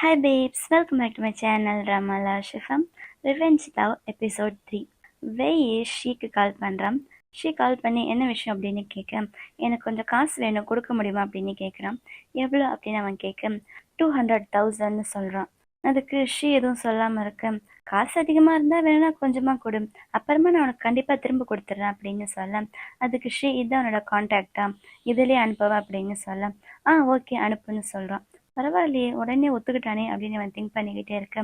Hi babes, welcome back to my channel Ramala Shifam. Revenge Love episode 3. வெய் ஷீக்கு கால் பண்ணுறான். She கால் பண்ணி என்ன விஷயம் அப்படின்னு கேட்குறேன். எனக்கு கொஞ்சம் காசு வேணும், கொடுக்க முடியுமா அப்படின்னு கேட்குறான். எவ்வளோ அப்படின்னு அவன் கேட்க 200,000 சொல்கிறான். அதுக்கு ஷீ எதுவும் சொல்லாமல் இருக்க, காசு அதிகமாக இருந்தால் வேணா கொஞ்சமாக கொடு, அப்புறமா நான் உனக்கு கண்டிப்பாக திரும்ப கொடுத்துட்றேன் அப்படின்னு சொல்ல, அதுக்கு ஷீ இதான் உன்னோட கான்டாக்டா, இதிலே அனுப்பவா அப்படின்னு சொல்ல, ஓகே அனுப்புன்னு சொல்கிறான். பரவாயில்லையே, உடனே ஒத்துக்கிட்டானே அப்படின்னு அவன் திங்க் பண்ணிக்கிட்டே இருக்க,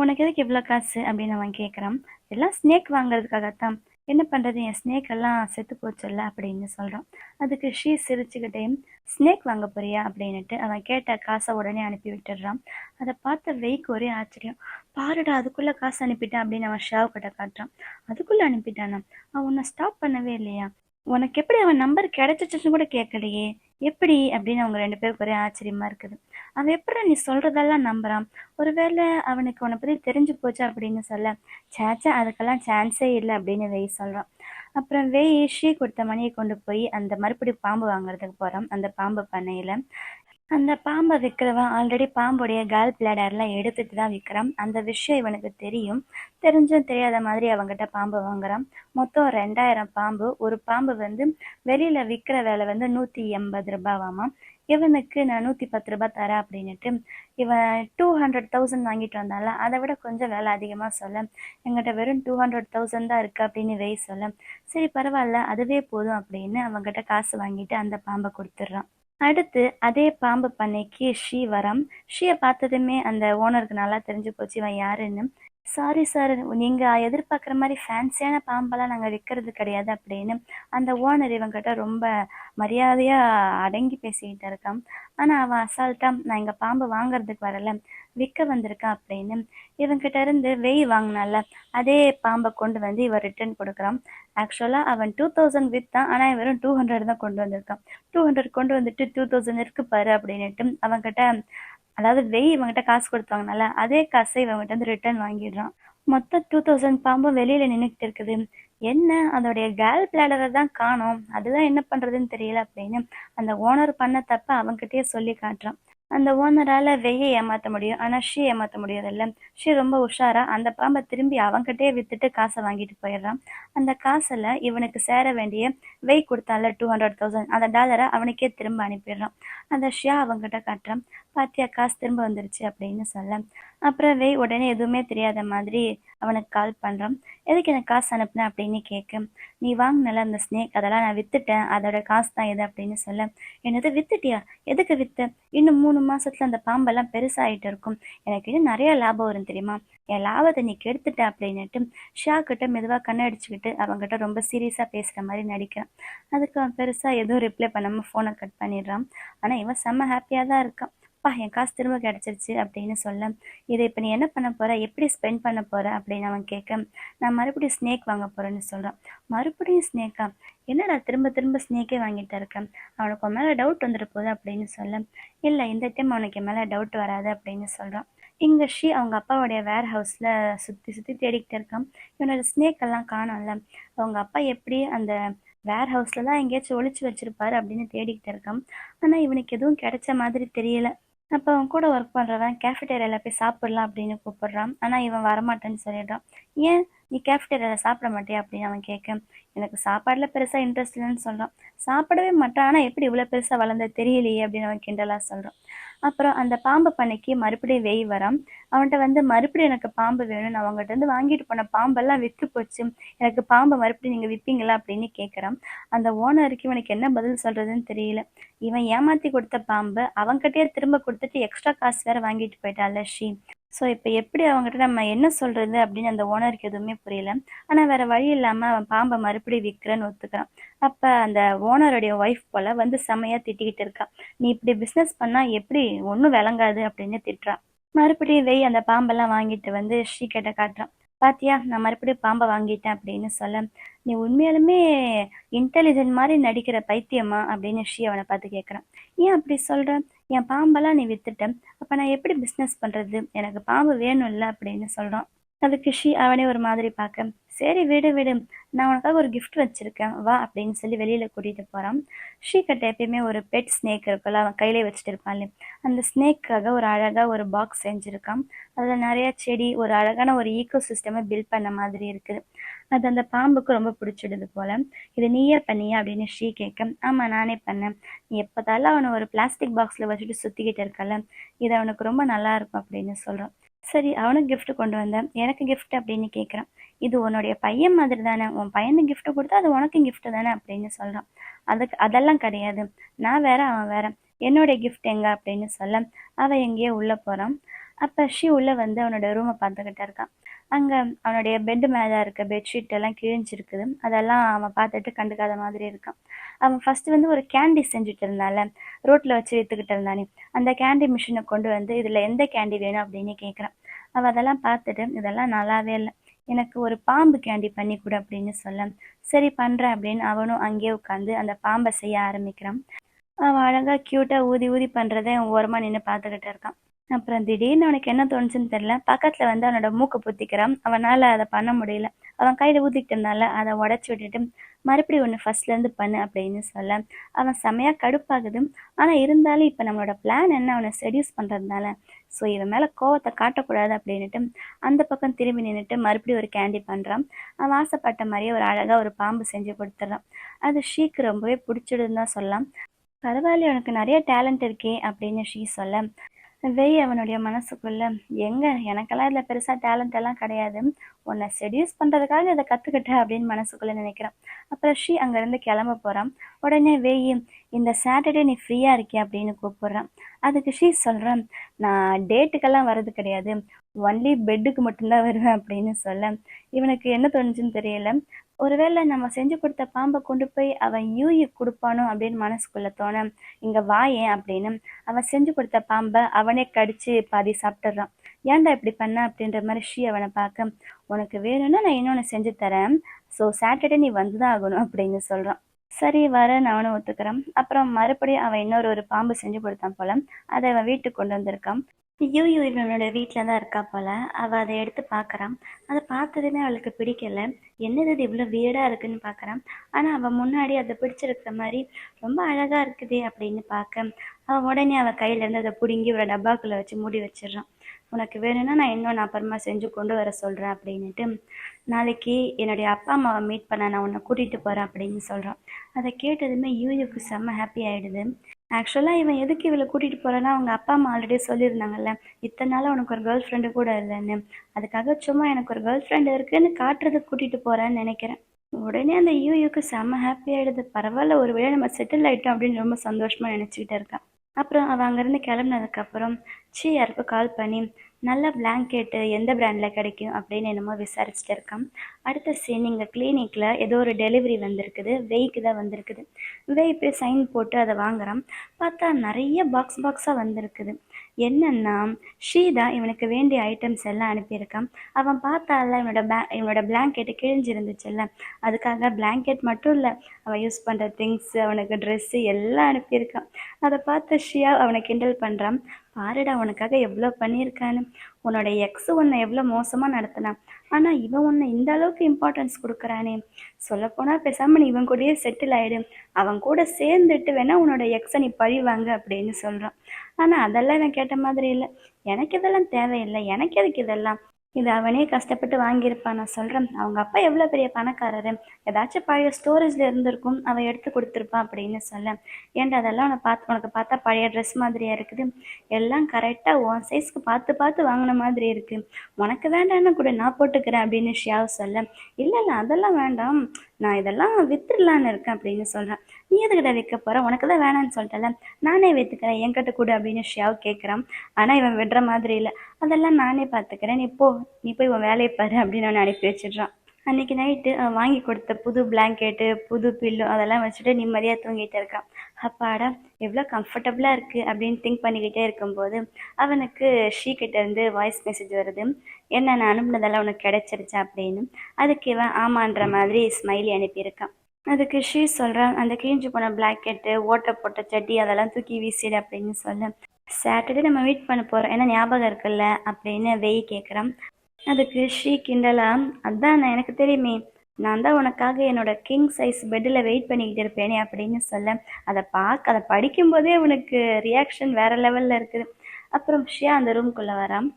உனக்கு எதுக்கு இவ்வளோ காசு அப்படின்னு அவன் கேட்குறான். எல்லாம் ஸ்னேக் வாங்குறதுக்காகத்தான். என்ன பண்ணுறது, என் ஸ்னேக் எல்லாம் செத்து போச்சுல்ல அப்படின்னு சொல்கிறான். அதுக்கு ஷீ சிரிச்சுக்கிட்டே, ஸ்னேக் வாங்க போறியா அப்படின்னுட்டு அவன் கேட்ட காசை உடனே அனுப்பி விட்டுடுறான். அதை பார்த்த வெய்க்கு ஒரே ஆச்சரியம். பாருடா, அதுக்குள்ளே காசு அனுப்பிட்டான் அப்படின்னு அவன் ஷாவ் கிட்ட காட்டுறான். அதுக்குள்ளே அனுப்பிட்டானா? அவன் உன்னை ஸ்டாப் பண்ணவே இல்லையா? உனக்கு எப்படி அவன் நம்பர் கிடைச்சிச்சுன்னு கூட கேட்கலையே, எப்படி அப்படின்னு அவங்க 2 பேருக்கு ஒரே ஆச்சரியமா இருக்குது. அவன் எப்படி நீ சொல்றதெல்லாம் நம்புறான்? ஒருவேளை அவனுக்கு உன்னை பத்தி தெரிஞ்சு போச்சு அப்படின்னு சொல்ல, சேச்சா அதுக்கெல்லாம் சான்ஸே இல்லை அப்படின்னு வெய் சொல்றான். அப்புறம் வெய் ஷீ கொடுத்த மணியை கொண்டு போய் அந்த மறுபடியும் பாம்பு வாங்குறதுக்கு போறான். அந்த பாம்பு பண்ணையில அந்த பாம்பை விற்கிறவன் ஆல்ரெடி பாம்புடைய கால் பிளாடர்லாம் எடுத்துட்டு தான் விற்கிறான். அந்த விஷயம் இவனுக்கு தெரியும். தெரிஞ்சும் தெரியாத மாதிரி அவங்ககிட்ட பாம்பு வாங்குறான். மொத்தம் 2000 பாம்பு. ஒரு பாம்பு வெளியில விற்கிற விலை 180 ரூபாவாமா. இவனுக்கு நான் 110 ரூபாய் தரேன் அப்படின்னுட்டு இவன் 200,000 வாங்கிட்டு வந்தால அதை விட கொஞ்சம் விலை அதிகமாக சொல்ல, எங்கிட்ட வெறும் 200,000 தான் இருக்கு அப்படின்னு வெய் சொல்ல, சரி பரவாயில்ல அதுவே போதும் அப்படின்னு அவங்ககிட்ட காசு வாங்கிட்டு அந்த பாம்பை கொடுத்துட்றான். அடுத்து அதே பாம்பு பண்ணைக்கு ஷீ வரான். ஷீயை பார்த்ததுமே அந்த ஓனருக்கு நல்லா தெரிஞ்சு போச்சு இவன் யாருன்னு. சாரி சார், நீங்கள் எதிர்பார்க்குற மாதிரி ஃபேன்சியான பாம்பெல்லாம் நாங்கள் விற்கிறது கிடையாது அப்படின்னு அந்த ஓனர் இவங்கிட்ட ரொம்ப மரியாதையாக அடங்கி பேசிக்கிட்டு இருக்கான். ஆனால் அவன் அசால்ட்டாக, நான் இங்கே பாம்பு வாங்குறதுக்கு வரல, விற்க வந்திருக்கான் அப்படின்னு இவங்கிட்ட இருந்து வெய் வாங்கினால அதே பாம்பை கொண்டு இவன் ரிட்டர்ன் கொடுக்குறான். ஆக்சுவலாக அவன் 2000 விற்றான், ஆனால் வெறும் 200 தான் கொண்டு வந்திருக்கான். 200 கொண்டு வந்துட்டு 2000 இருக்கு பாரு அப்படின்னுட்டு அவன்கிட்ட, அதாவது வெய் இவங்ககிட்ட காசு கொடுத்தாங்கனால அதே காசை இவங்ககிட்ட ரிட்டர்ன் வாங்கிடுறான். மொத்தம் 2000 பாம்பும் வெளியில நின்றுக்கிட்டு இருக்குது. என்ன, அதோடைய கேல் பிளாடரை தான் காணோம், அதுதான் என்ன பண்றதுன்னு தெரியல அப்படின்னு அந்த ஓனர் பண்ண தப்ப அவன்கிட்டயே சொல்லி காட்டுறான். அந்த ஓனரால வெய்யை ஏமாத்த முடியும், ஆனா ஷீ ஏமாத்த முடியாதுல்ல. ஷீ ரொம்ப உஷாரா அந்த பாம்பை திரும்பி அவன்கிட்டயே வித்துட்டு காசை வாங்கிட்டு போயிடுறான். அந்த காசுல இவனுக்கு சேர வேண்டிய வெய் கொடுத்தால 200,000 அந்த டாலரை அவனுக்கே திரும்ப அனுப்பிடுறான். அந்த ஷியா அவன்கிட்ட காட்டுறான். பாத்தியா, காசு திரும்ப வந்துருச்சு அப்படின்னு சொல்ல, அப்புறம் வெய் உடனே எதுவுமே தெரியாத மாதிரி அவனுக்கு கால் பண்றான். எதுக்கு எனக்கு காசு அனுப்புன அப்படின்னு கேட்க, நீ வாங்கினல அந்த ஸ்னேக் அதெல்லாம் நான் வித்துட்டேன், அதோட காசு தான் எது அப்படின்னு சொல்ல, என்னது வித்துட்டியா, எதுக்கு வித்த, இன்னும் 3 மாசத்துல அந்த பாம்பெல்லாம் பெருசாயிட்டு இருக்கும், எனக்கு இன்னும் நிறைய லாபம் வரும் தெரியுமா, என் லாபத்தை நீ கெடுத்துட்ட அப்படின்னுட்டு ஷியா கிட்ட மெதுவா கண்ணடிச்சுக்கிட்டு அவங்ககிட்ட ரொம்ப சீரியஸா பேசுற மாதிரி நடிக்கிறான். அதுக்கு அவன் பெருசா எதுவும் ரிப்ளை பண்ணாம போனை கட் பண்ணிடுறான். ஆனா இவன் செம்ம ஹாப்பியா தான் இருக்கான். என் காசு திரும்ப கிடைச்சிருச்சு அப்படின்னு சொல்ல, இதை இப்போ நீ என்ன பண்ண போற, எப்படி ஸ்பெண்ட் பண்ண போற அப்படின்னு அவன் கேட்க, நான் மறுபடியும் ஸ்னேக் வாங்க போறேன்னு சொல்றான். மறுபடியும் ஸ்னேக்கா, என்னடா திரும்ப திரும்ப ஸ்னேக்கே வாங்கிட்டு இருக்கேன், அவனுக்கு உன் மேல டவுட் வந்துட போகுது அப்படின்னு சொல்ல, இல்லை இந்த டைம் அவனுக்கு என் மேல டவுட் வராது அப்படின்னு சொல்றான். இங்க ஷீ அவங்க அப்பாவுடைய வேர் ஹவுஸ்ல சுத்தி சுத்தி தேடிக்கிட்டு இருக்கான். இவனோட ஸ்னேக் எல்லாம் காணும்ல, அவங்க அப்பா எப்படி அந்த வேர் ஹவுஸ்ல தான் எங்கேயாச்சும் ஒளிச்சு வச்சிருப்பாரு அப்படின்னு தேடிக்கிட்டு இருக்கான். ஆனா இவனுக்கு எதுவும் கிடைச்ச மாதிரி தெரியல. அப்போ அவன் கூட ஒர்க் பண்ணுறவன் கேஃபிடேரியாவில் போய் சாப்பிடலாம் அப்படின்னு கூப்பிடுறான். ஆனால் இவன் வரமாட்டேன்னு சொல்லிடுறான். ஏன், நீ கேஃபிடேரியாவில் சாப்பிட மாட்டியா அப்படின்னு அவன் கேட்க, எனக்கு சாப்பாடில் பெருசாக இன்ட்ரெஸ்ட் இல்லைன்னு சொல்கிறான். சாப்பிடவே மாட்டான், ஆனால் எப்படி இவ்வளோ பெருசாக வளர்ந்த தெரியலையே அப்படின்னு அவன் கிண்டலாக சொல்கிறான். அப்புறம் அந்த பாம்பு பண்ணைக்கு மறுபடியும் வெய் வரான். அவன்கிட்ட மறுபடியும் எனக்கு பாம்பு வேணும்னு அவங்ககிட்ட வாங்கிட்டு போன பாம்பெல்லாம் விற்று போச்சு, எனக்கு பாம்பை மறுபடியும் நீங்கள் விற்பீங்களா அப்படின்னு கேட்குறான். அந்த ஓனருக்கு இவனுக்கு என்ன பதில் சொல்கிறதுன்னு தெரியல. இவன் ஏமாற்றி கொடுத்த பாம்பு அவன்கிட்டயே திரும்ப கொடுத்துட்டு எக்ஸ்ட்ரா காசு வேற வாங்கிட்டு போயிட்டாள் ஷீ. ஸோ இப்போ எப்படி அவங்ககிட்ட நம்ம என்ன சொல்கிறது அப்படின்னு அந்த ஓனருக்கு எதுவுமே புரியல. ஆனால் வேற வழி இல்லாமல் அவன் பாம்பை மறுபடியும் விற்கிறேன்னு ஒத்துக்கிறான். அப்போ அந்த ஓனருடைய ஒய்ஃப் போல் செம்மையாக திட்டிக்கிட்டு இருக்கா, நீ இப்படி பிஸ்னஸ் பண்ணால் எப்படி ஒன்றும் விளங்காது அப்படின்னு திட்டுறான். மறுபடியும் வெய் அந்த பாம்பெல்லாம் வாங்கிட்டு ஷீ கிட்ட காட்டுறான். பாத்தியா, நான் மறுபடியும் பாம்பை வாங்கிட்டேன் அப்படின்னு சொல்ல, நீ உண்மையாலுமே இன்டெலிஜென்ட் மாதிரி நடிக்கிற பைத்தியமா அப்படின்னு ஷீ அவனை பார்த்து கேட்குறான். ஏன் அப்படி சொல்ற, என் பாம்பெல்லாம் நீ வித்துட்ட, அப்போ நான் எப்படி பிஸ்னஸ் பண்ணுறது, எனக்கு பாம்பு வேணும்ல அப்படின்னு சொல்கிறான். அதுக்கு அவனே ஒரு மாதிரி பார்க்க, சரி விடு விடு, நான் உனக்காக ஒரு கிஃப்ட் வச்சிருக்கேன் வா அப்படின்னு சொல்லி வெளியில கூட்டிட்டு போறான். கிட்ட எப்பயுமே ஒரு பெட் ஸ்னேக் இருக்குல்ல, அவன் கையிலே வச்சுட்டு இருப்பான்ல, அந்த ஸ்னேக்காக ஒரு அழகா ஒரு பாக்ஸ் செஞ்சிருக்கான். அதுல நிறைய செடி, ஒரு அழகான ஒரு ஈகோ சிஸ்டமை பில்ட் பண்ண மாதிரி இருக்குது. அது அந்த பாம்புக்கு ரொம்ப பிடிச்சிடுது போல. இது நீயே பண்ணியா அப்படின்னு கேட்க, ஆமா நானே பண்ணேன், நீ எப்போதாலும் அவனை ஒரு பிளாஸ்டிக் பாக்ஸ்ல வச்சுட்டு சுத்திக்கிட்டு இருக்கல, இது அவனுக்கு ரொம்ப நல்லா இருக்கும் அப்படின்னு சொல்றான். சரி அவனுக்கு gift கொண்டு வந்தேன், எனக்கு gift அப்படின்னு கேட்குறான். இது உன்னுடைய பையன் மாதிரி தானே, உன் பையனுக்கு gift கொடுத்தா அது உனக்கும் gift தானே அப்படின்னு சொல்றான். அதெல்லாம் கிடையாது, நான் வேற அவன் வேற, என்னுடைய gift எங்க அப்படின்னு சொல்ல அவன் எங்கேயோ உள்ள போறான். அப்ப உள்ள வந்து அவனோட ரூமை பார்த்துக்கிட்டு இருக்கான். அங்க அவனுடைய பெட் மேல இருக்க பெட்ஷீட் எல்லாம் கிழிஞ்சிருக்குது. அதெல்லாம் அவன் பார்த்துட்டு கண்டுக்காத மாதிரி இருக்கான். அவன் ஃபர்ஸ்ட் வந்து ஒரு கேண்டி செஞ்சுட்டு இருந்தால, ரோட்ல வச்சு வித்துக்கிட்டு இருந்தானே, அந்த கேண்டி மிஷினை கொண்டு வந்து இதுல எந்த கேண்டி வேணும் அப்படின்னு கேட்குறான். அவன் அதெல்லாம் பார்த்துட்டு இதெல்லாம் நல்லாவே இல்லை, எனக்கு ஒரு பாம்பு கேண்டி பண்ணி கொடு அப்படின்னு சொல்ல, சரி பண்றேன் அப்படின்னு அவனும் அங்கேயே உட்காந்து அந்த பாம்பை செய்ய ஆரம்பிக்கிறான். அவன் அழகா கியூட்டா ஊதி ஊதி பண்றதை ஓரமா நின்று பார்த்துக்கிட்டு இருக்கான். அப்புறம் திடீர்னு அவனுக்கு என்ன தோணுச்சுன்னு தெரியல, பக்கத்துல வந்து அவனோட மூக்கை புத்திக்கிறான். அவனால அதை பண்ண முடியல. அவன் கையில ஊத்திக்கிட்டு இருந்தால அதை உடச்சி விட்டுட்டு மறுபடியும் ஒன்று ஃபர்ஸ்ட்ல இருந்து பண்ணு அப்படின்னு சொல்ல அவன் செமையா கடுப்பாகுது. ஆனா இருந்தாலும் இப்ப நம்மளோட பிளான் என்ன, அவனை செடியூஸ் பண்றதுனால ஸோ இவன் மேல கோவத்தை காட்டக்கூடாது அப்படின்னுட்டு அந்த பக்கம் திரும்பி நின்றுட்டு மறுபடியும் ஒரு கேண்டி பண்றான். அவன் ஆசைப்பட்ட மாதிரியே ஒரு அழகா ஒரு பாம்பு செஞ்சு கொடுத்துட்றான். அது ரொம்பவே பிடிச்சிடுன்னு தான் சொல்லலாம். பரவாயில்ல, உனக்கு நிறைய டேலண்ட் இருக்கே அப்படின்னு சொல்ல வெய் அவனுடைய மனசுக்குள்ள, எங்க எனக்கெல்லாம் இதுல பெருசா டேலண்ட் எல்லாம் கிடையாது, உன்னை செடியூஸ் பண்றதுக்காக இதை கத்துக்கிட்டேன் அப்படின்னு மனசுக்குள்ள நினைக்கிறான். அப்புறம் அங்க இருந்து கிளம்ப போறான். உடனே வெய், இந்த சாட்டர்டே நீ ஃப்ரீயா இருக்கியா அப்படின்னு கூப்பிடுறான். அதுக்கு சொல்றான், நான் டேட்டுக்கெல்லாம் வர்றது கிடையாது, ஒன்லி பெட்டுக்கு மட்டும்தான் வருவேன் அப்படின்னு சொல்ல இவனுக்கு என்ன தோணுச்சுன்னு தெரியல. ஒருவேளை நம்ம செஞ்சு கொடுத்த பாம்பை கொண்டு போய் அவன் யூயி கொடுப்பானோ அப்படின்னு மனசுக்குள்ள தோண, இங்க வாயேன் அப்படின்னு அவன் செஞ்சு கொடுத்த பாம்பை அவனே கடிச்சு பாதி சாப்பிட்டுறான். ஏன்டா இப்படி பண்ண அப்படின்ற மாதிரி அவனை பார்க்க, உனக்கு வேணும்னா நான் இன்னொன்னு செஞ்சு தரேன், ஸோ சாட்டர்டே நீ வந்துதான் ஆகணும் அப்படின்னு சொல்றான். சரி வரேன்னு அவனும் ஒத்துக்கிறான். அப்புறம் மறுபடியும் அவன் இன்னொரு பாம்பு செஞ்சு கொடுத்தான் போல, அதை அவன் வீட்டுக்கு கொண்டு வந்திருக்கான். யூயூ இவனோட வீட்டில் தான் இருக்கா போல. அவள் அதை எடுத்து பார்க்குறான். அதை பார்த்ததுமே அவளுக்கு பிடிக்கல. என்னது இது இவ்வளோ வியர்டாக இருக்குன்னு பார்க்குறான். ஆனால் அவள் முன்னாடி அதை பிடிச்சிருக்கிற மாதிரி ரொம்ப அழகாக இருக்குதே அப்படின்னு பார்க்க அவன் உடனே அவள் கையிலேருந்து அதை பிடுங்கி ஒரு டப்பாக்குள்ளே வச்சு மூடி வச்சிடறான். உனக்கு வேணும்னா நான் இன்னொன்று அப்புறமா செஞ்சு கொண்டு வர சொல்கிறேன் அப்படின்ட்டு, நாளைக்கு என்னுடைய அப்பா அம்மாவை மீட் பண்ண நான் உன்னை கூட்டிகிட்டு போகிறேன் அப்படின்னு சொல்கிறான். அதை கேட்டதுமே யூயூக்கு செம்ம ஹாப்பி ஆகிடுது. ஆக்சுவலாக இவன் எதுக்கு இவளை கூட்டிகிட்டு போகிறான்னா, அவங்க அப்பா அம்மா ஆல்ரெடி சொல்லியிருந்தாங்கல்ல, இத்தனை நாள் உனக்கு ஒரு கேர்ள் ஃப்ரெண்டு கூட இல்லைன்னு, அதுக்காக சும்மா எனக்கு ஒரு கேர்ள் ஃப்ரெண்டு இருக்குன்னு காட்டுறதுக்கு கூட்டிகிட்டு போகிறேன்னு நினைக்கிறேன். உடனே அந்த யூக்கு செம்ம ஹாப்பி ஆகிடுது. பரவாயில்ல, ஒரு வேளை நம்ம செட்டில் ஆகிட்டோம் அப்படின்னு ரொம்ப சந்தோஷமாக நினச்சிக்கிட்டு இருக்கான். அப்புறம் அவள் அங்கேருந்து கிளம்புனதுக்கப்புறம் யாருக்கும் கால் பண்ணி நல்ல பிளாங்கெட்டு எந்த பிராண்டில் கிடைக்கும் அப்படின்னு என்னமோ விசாரிச்சுட்டு இருக்கான். அடுத்த சீன் இங்கே கிளினிக்கில் ஏதோ ஒரு டெலிவரி வந்திருக்குது, வெய்க்கு தான் வந்திருக்குது. வெய் போய் சைன் போட்டு அதை வாங்குறான். பார்த்தா நிறைய பாக்ஸாக வந்திருக்குது. என்னன்னா தான் இவனுக்கு வேண்டிய ஐட்டம்ஸ் எல்லாம் அனுப்பியிருக்கான். அவன் பார்த்தால இவனோட பிளாங்கெட்டு கிழிஞ்சிருந்துச்சுல்ல, அதுக்காக பிளாங்கெட் மட்டும் இல்லை, அவன் யூஸ் பண்ணுற திங்ஸு, அவனுக்கு ட்ரெஸ்ஸு எல்லாம் அனுப்பியிருக்கான். அதை பார்த்து அவனை கிண்டல் பண்ணுறான். பாருடா உனக்காக எவ்வளோ பண்ணியிருக்கான்னு, உன்னோட எக்ஸு உன்னை எவ்வளோ மோசமாக நடத்தினான், ஆனால் இவன் உன்னை இந்த அளவுக்கு இம்பார்ட்டன்ஸ் கொடுக்குறானே, சொல்லப்போனால் பேசாமல் நீ இவன் கூடயே செட்டில் ஆகிடு, அவன் கூட சேர்ந்துட்டு வேணா உன்னோட எக்ஸை நீ பழி வாங்க அப்படின்னு சொல்கிறான். ஆனால் அதெல்லாம் இவன் கேட்ட மாதிரி இல்லை. எனக்கு இதெல்லாம் தேவையில்லை, எனக்கு எதுக்கு இதெல்லாம், இது அவனே கஷ்டப்பட்டு வாங்கியிருப்பான். நான் சொல்கிறேன், அவங்க அப்பா எவ்வளோ பெரிய பணக்காரரு, ஏதாச்சும் பழைய ஸ்டோரேஜில் இருந்திருக்கும், அவன் எடுத்து கொடுத்துருப்பான் அப்படின்னு சொல்ல, ஏன்டா அதெல்லாம் உனக்கு பார்த்தா பழைய ட்ரெஸ் மாதிரியாக இருக்குது, எல்லாம் கரெக்டாக உன் சைஸ்க்கு பார்த்து பார்த்து வாங்கின மாதிரி இருக்குது, உனக்கு வேண்டான்னு கூட நான் போட்டுக்கிறேன் அப்படின்னு சொல்ல, இல்லை இல்லை அதெல்லாம் வேண்டாம், நான் இதெல்லாம் வித்துடலான்னு இருக்கேன் அப்படின்னு சொல்கிறேன். நீ எதுக்கிட்ட விற்க போகிற, உனக்கு தான் வேணான்னு சொல்லிட்டல, நானே விற்றுக்கிறேன் என்கிட்ட கூட அப்படின்னு கேட்குறான். ஆனால் இவன் விடுற மாதிரி இல்லை, அதெல்லாம் நானே பார்த்துக்கிறேன், நீ போய் உன் வேலையை பாரு அப்படின்னு அவனை அனுப்பி வச்சிடுறான். அன்றைக்கி நைட்டு வாங்கி கொடுத்த புது பிளாங்கெட்டு, புது பில்லு அதெல்லாம் வச்சுட்டு நிம்மதியாக தூங்கிட்டு இருக்கான். அப்பாடா எவ்வளோ கம்ஃபர்டபுளாக இருக்குது அப்படின்னு திங்க் பண்ணிக்கிட்டே இருக்கும்போது அவனுக்கு கிட்டேருந்து வாய்ஸ் மெசேஜ் வருது. என்ன நான் அனுப்புனதெல்லாம் உனக்கு கிடைச்சிருச்சா அப்படின்னு. அதுக்கு இவன் ஆமான்ற மாதிரி ஸ்மைலி அனுப்பியிருக்கான். அதுக்கு சொல்கிறான், அந்த கிழிஞ்சு போன பிளாக்கெட்டு, ஓட்டை போட்ட சட்டி அதெல்லாம் தூக்கி வீசிடு அப்படின்னு சொல்ல, சாட்டர்டே நம்ம மீட் பண்ண போகிறோம், ஏன்னா ஞாபகம் இருக்குல்ல அப்படின்னு வெய் கேட்குறான். அதுக்கு ஸ்ரீ கிண்டலா, அதான் நான் எனக்கு தெரியுமே, நான் தான் உனக்காக என்னோட கிங் சைஸ் பெட்டில் வெயிட் பண்ணிக்கிட்டு இருப்பேனே அப்படின்னு சொல்ல, அதை படிக்கும்போதே உனக்கு ரியாக்ஷன் வேற லெவலில் இருக்குது. அப்புறம் ஷியா அந்த ரூம்குள்ளே வரான்.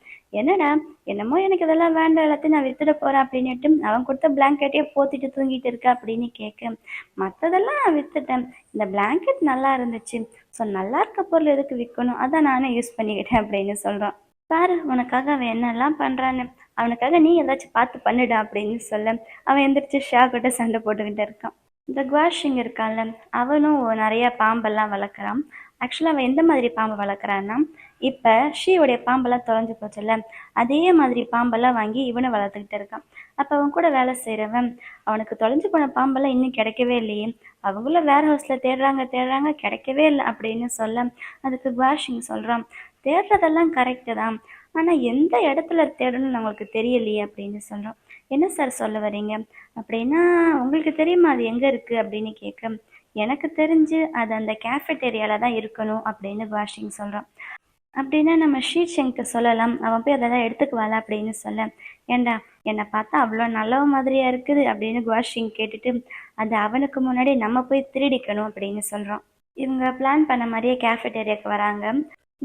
என்னடா, என்னமோ எனக்கு இதெல்லாம் வேண்டாம், எல்லாத்தையும் நான் வித்துட போகிறேன் அப்படின்னுட்டு அவன் கொடுத்த பிளாங்கெட்டையே போத்திட்டு தூங்கிட்டு இருக்க அப்படின்னு கேட்க, மற்றதெல்லாம் நான் வித்துட்டேன், இந்த பிளாங்கெட் நல்லா இருந்துச்சு, ஸோ நல்லா இருக்க பொருள் எதுக்கு விற்கணும், அதான் நானே யூஸ் பண்ணிக்கிட்டேன் அப்படின்னு சொல்கிறான். பாரு உனக்காக அவன் என்னெல்லாம் பண்ணுறான்னு, அவனுக்காக நீ ஏதாச்சும் பார்த்து பண்ணுடா அப்படின்னு சொல்ல, அவன் எந்திரிச்சு ஷா கிட்ட சண்டை போட்டுக்கிட்டு இருக்கான். இந்த குவாஷிங் இருக்கான்ல, அவனும் நிறைய பாம்பெல்லாம் வளர்க்குறான். ஆக்சுவலாக அவன் எந்த மாதிரி பாம்பு வளர்க்குறான்னா, இப்போ ஷீயோடைய பாம்பெல்லாம் தொலைஞ்சு போச்சுல்ல, அதே மாதிரி பாம்பெல்லாம் வாங்கி இவனை வளர்த்துக்கிட்டு இருக்கான். அப்போ அவன் கூட வேலை செய்கிறவன், அவனுக்கு தொலைஞ்சு போன பாம்பெல்லாம் இன்னும் கிடைக்கவே இல்லையே, அவங்களும் வேர் ஹவுஸில் தேடுறாங்க தேடுறாங்க கிடைக்கவே இல்லை அப்படின்னு சொல்ல, அதுக்கு குவாஷிங் சொல்கிறான், தேடுறதெல்லாம் கரெக்டு தான், ஆனால் எந்த இடத்துல தேடணும்னு நம்மளுக்கு தெரியலையே அப்படின்னு சொல்கிறோம். என்ன சார் சொல்ல வரீங்க அப்படின்னா, உங்களுக்கு தெரியுமா அது எங்கே இருக்குது அப்படின்னு கேட்க, எனக்கு தெரிஞ்சு அது அந்த கேஃபெட்டேரியாவில் தான் இருக்கணும் அப்படின்னு வாஷிங் சொல்கிறான். அப்படின்னா நம்ம ஷீஷங்க்கு சொல்லலாம், அவன் போய் அதெல்லாம் எடுத்துக்குவாள அப்படின்னு சொல்ல, ஏண்டா என்னை பார்த்தா அவ்வளோ நல்லவ மாதிரியா இருக்குது அப்படின்னு குவாஷிங் கேட்டுட்டு, அது அவனுக்கு முன்னாடி நம்ம போய் திருடிக்கணும் அப்படின்னு சொல்கிறான். இவங்க பிளான் பண்ண மாதிரியே கேஃபெட்டேரியாவுக்கு வராங்க.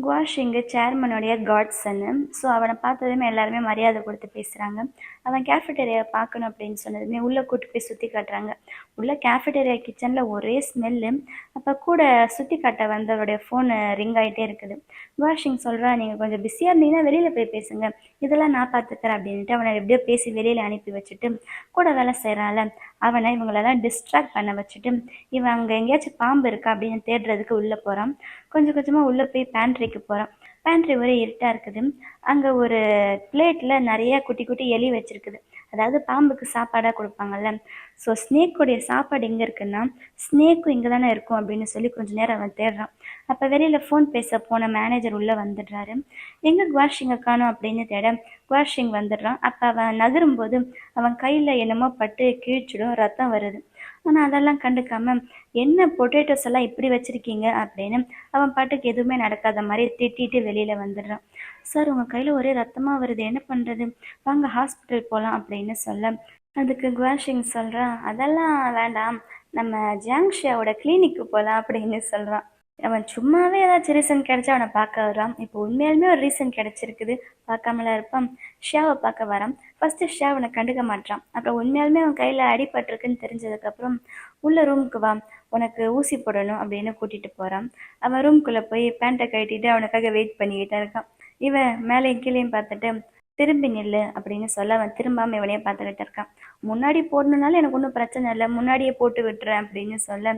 குவாஷிங்கு சேர்மனுடைய காட்சன்னு, ஸோ அவனை பார்த்ததுமே எல்லாருமே மரியாதை கொடுத்து பேசுகிறாங்க. அவன் கேஃபெட்டேரியாவை பார்க்கணும் அப்படின்னு சொன்னதுமே உள்ளே கூட்டு போய் சுற்றி காட்டுறாங்க. உள்ளே கேஃபெட்டேரியா கிச்சனில் ஒரே ஸ்மெல்லு. அப்போ கூட சுற்றி காட்ட வந்தவருடைய ஃபோனு ரிங் ஆகிட்டே இருக்குது. குவாஷிங் சொல்கிறா, நீங்கள் கொஞ்சம் பிஸியாக இருந்தீங்கன்னா வெளியில் போய் பேசுங்க, இதெல்லாம் நான் பார்த்துக்கிறேன் அப்படின்ட்டு அவனை எப்படியோ பேசி வெளியில் அனுப்பி வச்சுட்டு, கூட வேலை செய்கிறான்ல அவனை இவங்களெல்லாம் டிஸ்ட்ராக்ட் பண்ண வச்சுட்டு, இவன் அங்கே எங்கேயாச்சும் பாம்பு இருக்கா அப்படின்னு தேடுறதுக்கு உள்ளே போகிறான். கொஞ்சம் கொஞ்சமாக உள்ளே போய் பேண்ட்ரிக்கு போகிறான். பேண்ட்ரி ஒரே இருட்டாக இருக்குது. அங்கே ஒரு பிளேட்டில் நிறைய குட்டி குட்டி எலி வச்சுருக்குது. அதாவது பாம்புக்கு சாப்பாடாக கொடுப்பாங்கல்ல. ஸோ ஸ்னேக்குடைய சாப்பாடு எங்கே இருக்குன்னா, ஸ்னேக்கும் இங்கே தானே இருக்கும் அப்படின்னு சொல்லி கொஞ்சம் நேரம் அவன் தேடுறான். அப்போ வெளியில் ஃபோன் பேச போன மேனேஜர் உள்ளே வந்துடுறாரு. எங்கே குவாஷிங்கை காணும் அப்படின்னு தேட குவாஷிங் வந்துடுறான். அப்போ அவன் நகரும்போது அவன் கையில் என்னமோ பட்டு கிழிச்சிடும், ரத்தம் வருது. ஆனால் அதெல்லாம் கண்டுக்காம, என்ன பொட்டேட்டோஸ் எல்லாம் இப்படி வச்சுருக்கீங்க அப்படின்னு அவன் பாட்டுக்கு எதுவுமே நடக்காத மாதிரி திட்டிட்டு வெளியில் வந்துடுறான். சார் உங்கள் கையில் ஒரே ரத்தமாக வருது, என்ன பண்ணுறது, வாங்க ஹாஸ்பிட்டல் போகலாம் அப்படின்னு சொல்ல, அதுக்கு குவாஷிங் சொல்கிறான், அதெல்லாம் வேண்டாம், நம்ம ஜாங்ஷியாவோட கிளினிக்கு போகலாம் அப்படின்னு சொல்கிறான். அவன் சும்மாவே ஏதாச்சும் ரீசன் கிடைச்சா அவனை பார்க்க வரான். இப்போ உண்மையாலுமே ஒரு ரீசன் கிடைச்சிருக்குது, பார்க்காமல இருப்பான். ஷியாவை பார்க்க வரான். ஃபஸ்ட்டு ஷியா அவனை கண்டுக்க மாட்டான். அப்புறம் உண்மையாலுமே அவன் கையில் அடிபட்டிருக்குன்னு தெரிஞ்சதுக்கப்புறம், உள்ள ரூமுக்கு வா, உனக்கு ஊசி போடணும் அப்படின்னு கூட்டிகிட்டு போகிறான். அவன் ரூம்குள்ளே போய் பேண்ட்டை கட்டிட்டு அவனுக்காக வெயிட் பண்ணிக்கிட்டே இருக்கான். இவன் மேலேயும் கீழேயும் பார்த்துட்டு, திரும்பி நில்லு அப்படின்னு சொல்ல அவன் திரும்பாமல் இவனையே பார்த்துக்கிட்டு இருக்கான். முன்னாடி போடணுன்னாலும் எனக்கு ஒன்றும் பிரச்சனை இல்லை, முன்னாடியே போட்டு விட்டுறேன் அப்படின்னு சொல்ல,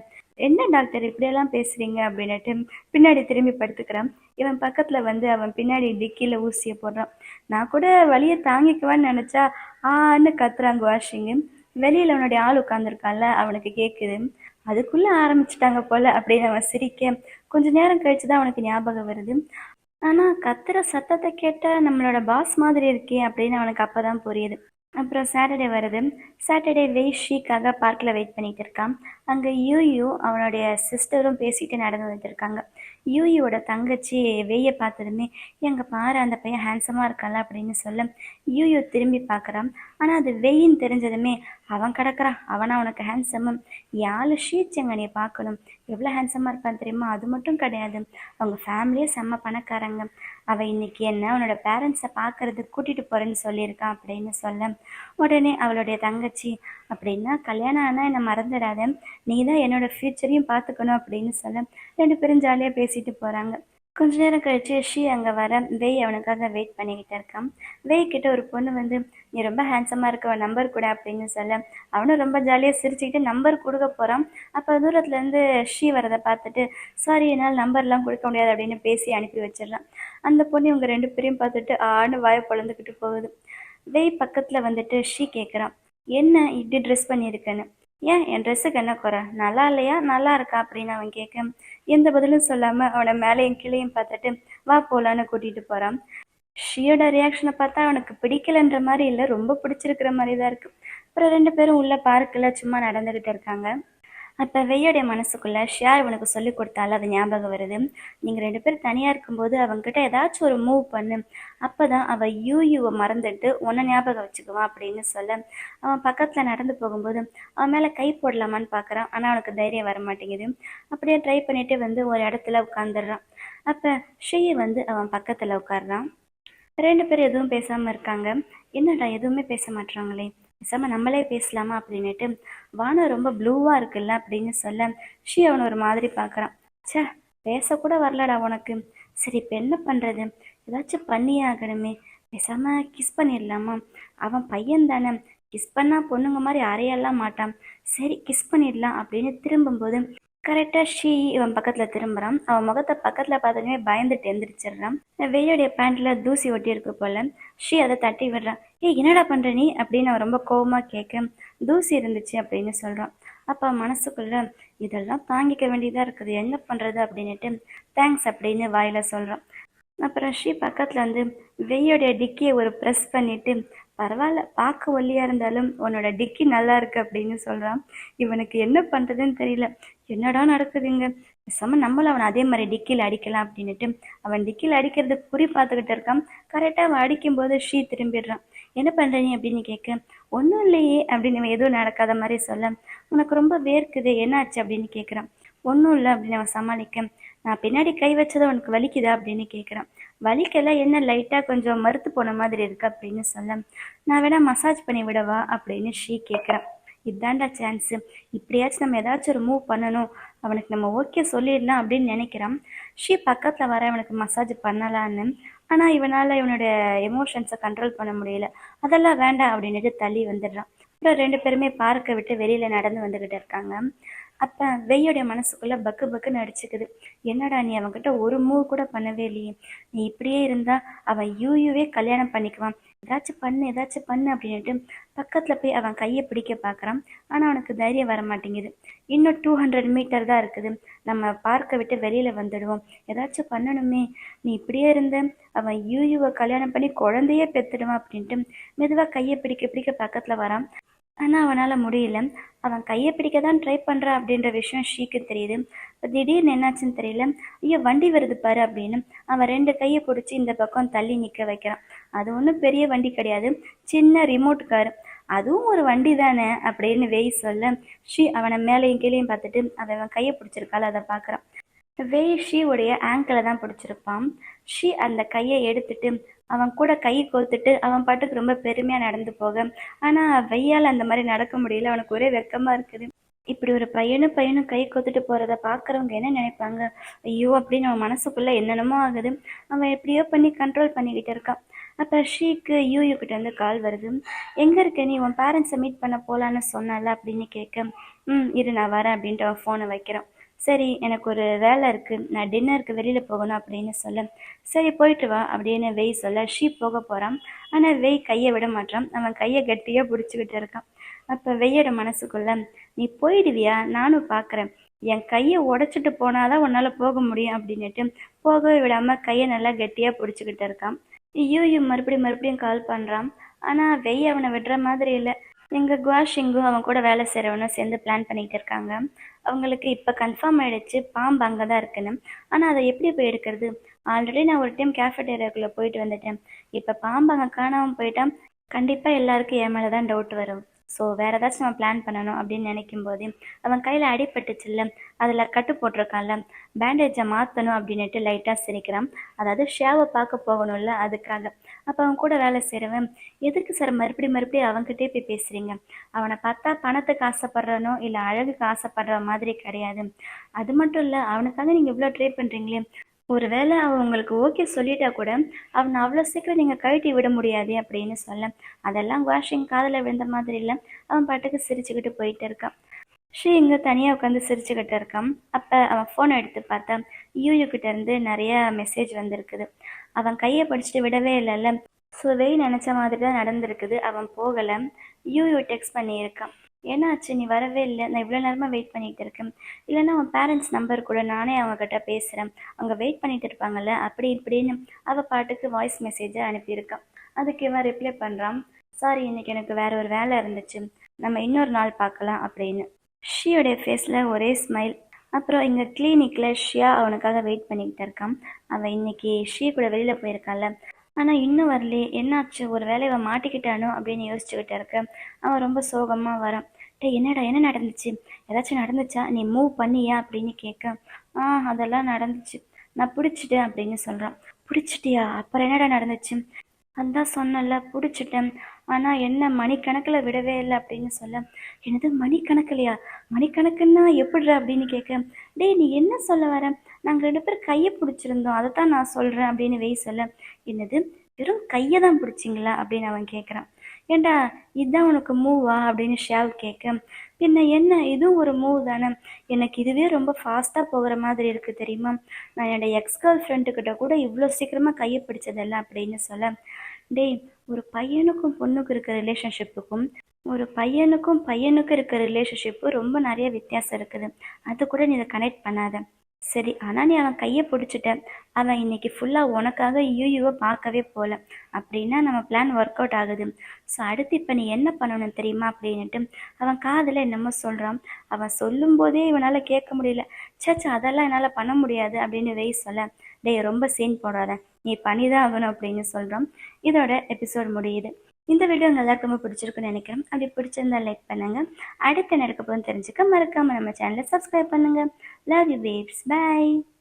என்ன டாக்டர் இப்படியெல்லாம் பேசுகிறீங்க அப்படின்னுட்டு பின்னாடி திரும்பி படுத்துக்கிறான். இவன் பக்கத்தில் வந்து அவன் பின்னாடி டிக்கியில் ஊசியை போடுறான். நான் கூட வலியை தாங்கிக்குவான்னு நினச்சா ஆன்னு கத்துறாங்க வாஷிங்கு. வெளியில் அவனுடைய ஆள் உட்காந்துருக்கான்ல, அவனுக்கு கேட்குது. அதுக்குள்ளே ஆரம்பிச்சிட்டாங்க போல் அப்படின்னு அவன் சிரிக்க, கொஞ்ச நேரம் கழிச்சு தான் அவனுக்கு ஞாபகம் வருது. ஆனால் கத்துற சத்தத்தை கேட்டால் நம்மளோட பாஸ் மாதிரி இருக்கே அப்படின்னு அவனுக்கு அப்போ தான் புரியுது. அப்புறம் சாட்டர்டே வருது. சாட்டர்டே ஷீக்காக பார்க்கில் வெயிட் பண்ணிகிட்டு இருக்கான். அங்கே யூயூ அவனுடைய சிஸ்டரும் பேசிட்டு நடந்து வந்துட்டு இருக்காங்க. யூயூவோட தங்கச்சி வெய்யை பார்த்ததுமே, எங்கே பாரு அந்த பையன் ஹேண்ட்ஸமாக இருக்கான்ல அப்படின்னு சொல்ல, யூயூ திரும்பி பார்க்குறான். ஆனால் அது வெயின்னு தெரிஞ்சதுமே, அவன் கிடக்குறான், அவனா உனக்கு ஹேண்ட்ஸமும், யாழ் ஷீச்சங்க நீ பார்க்கணும், எவ்வளோ ஹேண்ட்ஸமாக இருப்பான் தெரியுமா, அது மட்டும் கிடையாது, அவங்க ஃபேமிலியே செம்ம பணக்காரங்க, அவள் இன்னைக்கு என்ன அவனோட பேரண்ட்ஸை பார்க்கறதுக்கு கூட்டிகிட்டு போகிறேன்னு சொல்லியிருக்கான் அப்படின்னு சொல்ல, உடனே அவளுடைய தங்கச்சி, அப்படின்னா கல்யாணம் ஆனால் என்னை மறந்துடாத, நீ தான் என்னோட ஃப்யூச்சரையும் பார்த்துக்கணும் அப்படின்னு சொல்ல, ரெண்டு பேரும் ஜாலியாக பேசிட்டு போகிறாங்க. கொஞ்ச நேரம் கழிச்சு ஷீ அங்கே வர, வெய் அவனுக்காக வெயிட் பண்ணிக்கிட்டு இருக்கான். வெய் கிட்ட ஒரு பொண்ணு வந்து, நீ ரொம்ப ஹேண்ட்ஸமாக இருக்க, நம்பர் கூட அப்படின்னு சொல்ல, அவனும் ரொம்ப ஜாலியாக சிரிச்சுக்கிட்டு நம்பர் கொடுக்க போகிறான். அப்போ தூரத்துலேருந்து ஷீ வரதை பார்த்துட்டு, சாரி என்னால் நம்பர்லாம் கொடுக்க முடியாது அப்படின்னு பேசி அனுப்பி வச்சிடறான். அந்த பொண்ணு இவங்க ரெண்டு பேரையும் பார்த்துட்டு ஆன்னு வாயை பொழந்துக்கிட்டு போகுது. வெய் பக்கத்தில் வந்துட்டு ஷீ கேட்குறான், என்ன இப்படி ட்ரெஸ் பண்ணியிருக்கேன்னு. ஏன் என் ட்ரெஸ்ஸுக்கு என்ன குறை, நல்லா இல்லையா நல்லா இருக்கா அப்படின்னு அவன் கேட்க, எந்த பதிலும் சொல்லாமல் அவனை மேலேயும் கீழேயும் பார்த்துட்டு வா போகலான்னு கூட்டிகிட்டு போகிறான். ஷியோட ரியாக்ஷனை பார்த்தா அவனுக்கு பிடிக்கலன்ற மாதிரி இல்லை, ரொம்ப பிடிச்சிருக்கிற மாதிரி தான் இருக்குது. அப்புறம் ரெண்டு பேரும் உள்ள பார்க்கில் சும்மா நடந்துக்கிட்டு இருக்காங்க. அப்போ வெய்யோடைய மனசுக்குள்ள ஷியா இவனுக்கு சொல்லி கொடுத்தாலும் அது ஞாபகம் வருது. நீங்கள் 2 பேரும் தனியாக இருக்கும்போது அவங்ககிட்ட ஏதாச்சும் ஒரு மூவ் பண்ணு, அப்போ தான் அவள் யூவை மறந்துட்டு உன்னை ஞாபகம் வச்சுக்குவான் அப்படின்னு சொல்ல, அவன் பக்கத்தில் நடந்து போகும்போது அவன் மேலே கை போடலாமான்னு பார்க்குறான். ஆனால் அவனுக்கு தைரியம் வர மாட்டேங்குது. அப்படியே ட்ரை பண்ணிட்டு ஒரு இடத்துல உட்காந்துடுறான். அப்போ ஸ்ரீ அவன் பக்கத்தில் உட்காடுறான். 2 பேரும் எதுவும் பேசாமல் இருக்காங்க. என்னடா எதுவுமே பேச மாட்றாங்களே, பேசாமல் நம்மளே பேசலாமா அப்படின்னுட்டு, வானம் ரொம்ப ப்ளூவாக இருக்குல்ல அப்படின்னு சொல்ல ஸ்ரீ அவனை ஒரு மாதிரி பார்க்குறான். ச்சே, பேசக்கூட வரலடா உனக்கு. சரி இப்போ என்ன பண்ணுறது, ஏதாச்சும் பண்ணியே ஆகணுமே, பேசாமல் கிஸ் பண்ணிடலாமா? அவன் பையன் தானே, கிஸ் பண்ணால் பொண்ணுங்க மாதிரி அறையெல்லாம் மாட்டான். சரி கிஸ் பண்ணிடலாம் அப்படின்னு திரும்பும்போது கரெக்டாக ஷீ இவன் பக்கத்தில் திரும்புகிறான். அவன் முகத்தை பக்கத்தில் பார்த்ததுமே பயந்துட்டு எந்திரிச்சிடுறான். வெய்யோடைய பேண்ட்டில் தூசி ஒட்டி இருக்கு போல. ஷீ அதை தட்டி விடுறான். ஏய் என்னடா பண்ணுற நீ அப்படின்னு அவன் ரொம்ப கோவமாக கேட்க, தூசி இருந்துச்சு அப்படின்னு சொல்கிறான். அப்போ மனசுக்குள்ள இதெல்லாம் தாங்கிக்க வேண்டியதாக இருக்குது, என்ன பண்ணுறது அப்படின்னுட்டு தேங்க்ஸ் அப்படின்னு வாயில் சொல்கிறான். அப்புறம் ஸ்ரீ பக்கத்தில் வெய்யோடைய டிக்கியை ஒரு ப்ரெஸ் பண்ணிட்டு, பரவாயில்ல பார்க்க ஒல்லியாக இருந்தாலும் உன்னோட டிக்கி நல்லா இருக்கு அப்படின்னு சொல்கிறான். இவனுக்கு என்ன பண்ணுறதுன்னு தெரியல. என்னடா நடக்குதுங்க, பேசாமல் நம்மளும் அவனை அதே மாதிரி டிக்கியில் அடிக்கலாம் அப்படின்னுட்டு அவன் டிக்கியில் அடிக்கிறதுக்கு குறி பார்த்துக்கிட்டு இருக்கான். கரெக்டாக அவன் அடிக்கும்போது ஸ்ரீ திரும்பிடுறான். என்ன பண்ணுற நீ அப்படின்னு கேட்க, ஒன்றும் இல்லையே அப்படின்னு எதுவும் நடக்காத மாதிரி சொல்ல, உனக்கு ரொம்ப வேர்க்குது என்னாச்சு அப்படின்னு கேட்குறான். ஒன்றும் இல்லை அப்படின்னு அவன் சமாளிக்க, நான் பின்னாடி கை வச்சதை உனக்கு வலிக்குதா அப்படின்னு கேட்குறான். வலிக்கெல்லாம் என்ன லைட்டாக கொஞ்சம் மறுத்து போன மாதிரி இருக்கு அப்படின்னு சொல்ல, நான் வேணா மசாஜ் பண்ணி விடவா அப்படின்னு ஷீ கேட்குறான். இதாண்டா சான்ஸு, இப்படியாச்சும் நம்ம ஏதாச்சும் ஒரு மூவ் பண்ணணும், அவனுக்கு நம்ம ஓகே சொல்லிடலாம் அப்படின்னு நினைக்கிறான். ஷீ பக்கத்தில் வர அவனுக்கு மசாஜ் பண்ணலான்னு. ஆனால் இவனால் இவனோட எமோஷன்ஸை கண்ட்ரோல் பண்ண முடியல. அதெல்லாம் வேண்டாம் அப்படின்ட்டு தள்ளி வந்துடுறான். அப்புறம் 2 பேருமே பார்க்கை விட்டு வெளியில் நடந்து வந்துக்கிட்டு இருக்காங்க. அப்போ வெய்யோடைய மனசுக்குள்ளே பக்கு பக்குன்னு அடிச்சுக்குது. என்னடா நீ அவன்கிட்ட ஒரு மூவ் கூட பண்ணவே இல்லையே, நீ இப்படியே இருந்தால் அவன் யூவே கல்யாணம் பண்ணிக்குவான், ஏதாச்சும் பண்ணு அப்படின்ட்டு பக்கத்தில் போய் அவன் கையை பிடிக்க பார்க்குறான். ஆனால் அவனுக்கு தைரியம் வர மாட்டேங்குது. இன்னும் 200 மீட்டர் தான் இருக்குது, நம்ம பார்க்கை விட்டு வெளியில் வந்துடுவோம், ஏதாச்சும் பண்ணணுமே, நீ இப்படியே இருந்த அவன் யூவை கல்யாணம் பண்ணி குழந்தையே பெற்றுடுவான் அப்படின்ட்டு மெதுவாக கையை பிடிக்க பிடிக்க பக்கத்தில் வரான். ஆனால் அவனால் முடியல. அவன் கையை பிடிக்க தான் ட்ரை பண்ணுறான் அப்படின்ற விஷயம் ஷீக்கு தெரியுது. திடீர்னு என்னாச்சுன்னு தெரியல. ஐயோ வண்டி வருது பாரு அப்படின்னு அவன் 2 கையை பிடிச்சி இந்த பக்கம் தள்ளி நிற்க வைக்கிறான். அது ஒன்றும் பெரிய வண்டி கிடையாது, சின்ன ரிமோட் கார். அதுவும் ஒரு வண்டி தானே அப்படின்னு வெய் சொல்ல, ஷீ அவனை மேலேயும் கீழேயும் பார்த்துட்டு அவன் கையை பிடிச்சிருக்காள் அதை பார்க்குறான். வெய் ஷீவுடைய ஆங்கிளை தான் பிடிச்சிருப்பான். ஷீ அந்த கையை எடுத்துட்டு அவன் கூட கை கோர்த்துட்டு அவன் பாட்டுக்கு ரொம்ப பெருமையாக நடந்து போக, ஆனால் வெய்யால் அந்த மாதிரி நடக்க முடியல. அவனுக்கு ஒரே வெக்கமாக இருக்குது. இப்படி ஒரு பையனும் கை கோத்துட்டு போகிறத பார்க்குறவங்க என்ன நினைப்பாங்க, ஐயோ அப்படின்னு அவன் மனசுக்குள்ளே என்னென்னமோ ஆகுது. அவன் எப்படியோ பண்ணி கண்ட்ரோல் பண்ணிக்கிட்டு இருக்கான். அப்போ ஷீக்கு யூகிட்ட கால் வருது. எங்கே இருக்க நீ, உன் பேரண்ட்ஸை மீட் பண்ண போகலான்னு சொன்னால அப்படின்னு கேட்க, இரு நான் வரேன் அப்படின்ட்டு அவன் ஃபோனை வைக்கிறான். சரி எனக்கு ஒரு வேலை இருக்குது, நான் டின்னருக்கு வெளியில் போகணும் அப்படின்னு சொல்ல, சரி போயிட்டு வா அப்படின்னு வெய் சொல்ல ஷீ போக போகிறான். ஆனால் வெய் கையை விட மாட்டான். அவன் கையை கட்டியாக பிடிச்சிக்கிட்டு இருக்கான். அப்போ வெய்யோட மனசுக்குள்ள, நீ போயிடுவியா, நானும் பார்க்குறேன், என் கையை உடைச்சிட்டு போனாதான் உன்னால் போக முடியும் அப்படின்னுட்டு போகவே விடாமல் கையை நல்லா கட்டியாக பிடிச்சிக்கிட்டு இருக்கான். யூ மறுபடியும் கால் பண்ணுறான். ஆனால் வெய் அவனை விடுற மாதிரி இல்லை. எங்கள் குவாஷிங்கும் அவன் கூட வேலை செய்கிறவனும் சேர்ந்து பிளான் பண்ணிகிட்டு இருக்காங்க. அவங்களுக்கு இப்போ கன்ஃபார்ம் ஆகிடுச்சு பாம்பு அங்கே தான் இருக்குன்னு. ஆனால் அதை எப்படி போய் எடுக்கிறது, ஆல்ரெடி நான் ஒரு டைம் கேஃபேட்டேரியாக்குள்ளே போயிட்டு வந்துட்டேன். இப்போ பாம்பு அங்கே காணாமல் போயிட்டான், கண்டிப்பாக எல்லாருக்கும் என் மேலே தான் டவுட் வரும். ஸோ வேறு ஏதாச்சும் நம்ம பிளான் பண்ணணும் அப்படின்னு நினைக்கும் போதே அவன் கையில் அடிபட்டுச்சுல்ல, அதில் கட்டு போட்டிருக்கான்ல, பேண்டேஜை மாற்றணும் அப்படின்னுட்டு லைட்டாக சிரிக்கிறான். அதாவது ஷேவை பார்க்க போகணும்ல அதுக்காக. அப்போ அவன் கூட வேலை செய்கிறவன், எதுக்கு சார் மறுபடியும் அவன்கிட்டே போய் பேசுகிறீங்க, அவனை பார்த்தா பணத்துக்கு ஆசைப்படுறானோ இல்லை அழகுக்கு ஆசைப்படுற மாதிரி கிடையாது. அது மட்டும் இல்லை, அவனுக்காக நீங்கள் இவ்வளோ ட்ரை பண்ணுறீங்களே, ஒரு வேளை அவன் உங்களுக்கு ஓகே சொல்லிட்டா கூட அவனை அவ்வளோ சீக்கிரம் நீங்கள் கழட்டி விட முடியாது அப்படின்னு சொல்ல, அதெல்லாம் வாஷிங் காதில் விழுந்த மாதிரி இல்லை. அவன் பாட்டுக்கு சிரிச்சுக்கிட்டு போயிட்டு இருக்கான். ஸ்ரீ இங்கே தனியாக உட்காந்து சிரிச்சுக்கிட்டு இருக்கான். அப்போ அவன் ஃபோனை எடுத்து பார்த்தா யூகிட்ட இருந்து நிறைய மெசேஜ் வந்திருக்குது. அவன் கையை படிச்சுட்டு விடவே இல்லைல்ல, ஸோ வெய் நினச்ச மாதிரி தான் நடந்திருக்குது. அவன் போகலை. யூ டெக்ஸ்ட் பண்ணியிருக்கான். என்னாச்சு நீ வரவே இல்லை, நான் இவ்வளோ நேரமாக வெயிட் பண்ணிகிட்டு இருக்கேன், இல்லைன்னா அவன் பேரண்ட்ஸ் நம்பர் கூட நானே அவங்கக்கிட்ட பேசுகிறேன், அவங்க வெயிட் பண்ணிட்டு இருப்பாங்கல்ல அப்படி இப்படின்னு அவள் பாட்டுக்கு வாய்ஸ் மெசேஜை அனுப்பியிருக்கான். அதுக்கு இவன் ரிப்ளை பண்ணுறான், சாரி இன்னைக்கு எனக்கு வேற ஒரு வேலை இருந்துச்சு, நம்ம இன்னொரு நாள் பார்க்கலாம் அப்படின்னு. ஷியோடைய ஃபேஸில் ஒரே ஸ்மைல். அப்புறம் இங்கே கிளினிக்கில் ஷியா அவனுக்காக வெயிட் பண்ணிக்கிட்டு இருக்கான். அவன் இன்னைக்கு ஷி கூட வெளியில் போயிருக்கான்ல, ஆனால் இன்னும் வரலையே, என்னாச்சு, ஒரு வேளை இவன் மாட்டிக்கிட்டானோ அப்படின்னு யோசிச்சுக்கிட்டு இருக்க. அவன் ரொம்ப சோகமாக வரான். டேய் என்னடா, என்ன நடந்துச்சு, ஏதாச்சும் நடந்துச்சா, நீ மூவ் பண்ணியா அப்படின்னு கேட்க. அதெல்லாம் நடந்துச்சு, நான் பிடிச்சிட்டேன் அப்படின்னு சொல்கிறான். பிடிச்சிட்டியா, அப்புறம் என்னடா நடந்துச்சு? அதான் சொன்னல, பிடிச்சிட்டேன், ஆனால் என்ன மணிக்கணக்கில் விடவே இல்லை அப்படின்னு சொல்ல. என்னது மணிக்கணக்கிலையா, மணிக்கணக்குன்னா எப்படிற அப்படின்னு கேட்க. டேய் நீ என்ன சொல்ல வர, நாங்கள் 2 பேர் கையை பிடிச்சிருந்தோம், அதை தான் நான் சொல்கிறேன் அப்படின்னு வெய் சொல்ல. என்னது, வெறும் கையை தான் பிடிச்சிங்களா அப்படின்னு அவன் கேட்குறான். ஏண்டா இதுதான் உனக்கு மூவா அப்படின்னு ஷியாவ் கேட்க. பின்ன என்ன, இதுவும் ஒரு மூவ் தானே, எனக்கு இதுவே ரொம்ப ஃபாஸ்ட்டாக போகிற மாதிரி இருக்குது தெரியுமா, நான் என்னோட எக்ஸ் கேர்ள் ஃப்ரெண்டுக்கிட்ட கூட இவ்வளோ சீக்கிரமாக கையை பிடிச்சதில்ல அப்படின்னு சொல்ல. டேய், ஒரு பையனுக்கும் பொண்ணுக்கும் இருக்க ரிலேஷன்ஷிப்புக்கும் ஒரு பையனுக்கும் பையனுக்கும் இருக்க ரிலேஷன்ஷிப்பு ரொம்ப நிறைய வித்தியாசம் இருக்குது. அது கூட நீ இதை கனெக்ட் பண்ணாத. சரி, ஆனால் நீ அவன் கையை பிடிச்சிட்ட, அவன் இன்னைக்கு ஃபுல்லாக உனக்காக யூயூவை பார்க்கவே போகல, அப்படின்னா நம்ம பிளான் ஒர்க் அவுட் ஆகுது. ஸோ அடுத்து இப்போ நீ என்ன பண்ணணும் தெரியுமா அப்படின்னுட்டு அவன் காதில் என்னமோ சொல்கிறான். அவன் சொல்லும்போதே இவனால் கேட்க முடியல. சேச்சா அதெல்லாம் என்னால் பண்ண முடியாது அப்படின்னு வெய் சொல்ல. டேய் ரொம்ப சீன் போடாத, நீ பண்ணி தான் ஆகணும் அப்படின்னு சொல்கிறான். இதோட எபிசோட் முடியுது. இந்த வீடியோ உங்க எல்லாருக்கும் ரொம்ப பிடிச்சிருக்குன்னு நினைக்கிறேன். அப்படி பிடிச்சிருந்தா லைக் பண்ணுங்க. அடுத்து நடக்க போகுதுன்னு தெரிஞ்சுக்க மறக்காம நம்ம சேனலை சப்ஸ்கிரைப் பண்ணுங்க. Love you babes. Bye.